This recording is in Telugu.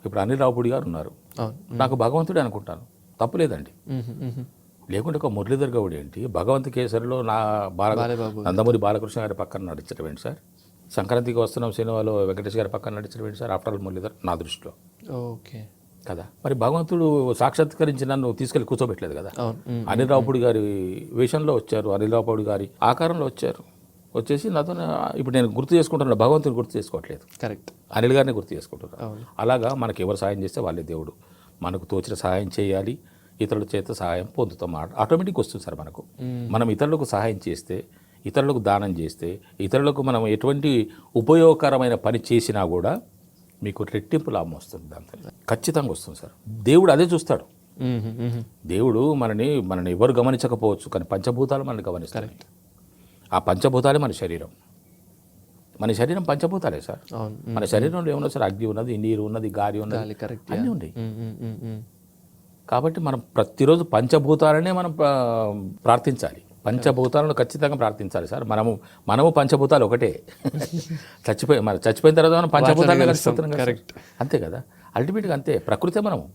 ఇప్పుడు అనిల్ రావుపూడి గారు ఉన్నారు, నాకు భగవంతుడే అనుకుంటాను, తప్పు లేదండి. లేకుంటే ఒక మురళీధర్ గౌడ్ ఏంటి, భగవంత్ కేసరిలో నా నందమూరి బాలకృష్ణ గారి పక్కన నడిచడం ఏంటి సార్, సంక్రాంతికి వస్తున్నాం సినిమాలో వెంకటేష్ గారి పక్కన నడిచడం ఏంటి సార్, ఆఫ్టర్ ఆల్ మురళీధర్ నా దృష్టిలో. ఓకే కదా, మరి భగవంతుడు సాక్షాత్కరించి నన్ను తీసుకెళ్ళి కూర్చోబెట్టలేదు కదా. అనిల్ రావుపూడి గారి వేషంలో వచ్చారు, అనిల్ రావుపూడి గారి ఆకారంలో వచ్చారు, వచ్చేసి నాతో ఇప్పుడు నేను గుర్తు చేసుకుంటున్నా, భగవంతుని గుర్తు చేసుకోవట్లేదు, కరెక్ట్, అనిల్ గారిని గుర్తు చేసుకుంటున్నాను. అలాగా మనకి ఎవరు సహాయం చేస్తే వాళ్ళే దేవుడు. మనకు తోచిన సహాయం చేయాలి, ఇతరుల చేత సహాయం పొందుతాం, ఆటోమేటిక్ వస్తుంది సార్ మనకు. మనం ఇతరులకు సహాయం చేస్తే, ఇతరులకు దానం చేస్తే, ఇతరులకు మనం ఎటువంటి ఉపయోగకరమైన పని చేసినా కూడా మీకు రెట్టింపు లాభం వస్తుంది, దాంతో ఖచ్చితంగా వస్తుంది సార్. దేవుడు అదే చూస్తాడు. దేవుడు మనని ఎవరు గమనించకపోవచ్చు, కానీ పంచభూతాలు మనల్ని గమనిస్తాయి. ఆ పంచభూతాలే మన శరీరం. మన శరీరం పంచభూతాలే సార్. మన శరీరంలో ఏమన్నా సార్, అగ్ని ఉన్నది, నీరు ఉన్నది, గాలి ఉన్నది, అన్నీ ఉన్నాయి. కాబట్టి మనం ప్రతిరోజు పంచభూతాలనే మనం ప్రార్థించాలి, పంచభూతాలను ఖచ్చితంగా ప్రార్థించాలి సార్. మనము పంచభూతాలు ఒకటే. చచ్చిపోయిన తర్వాత మనం పంచభూతాలనే కలిసిపోతున్నాం, అంతే కదా, అల్టిమేట్గా అంతే, ప్రకృతే మనము.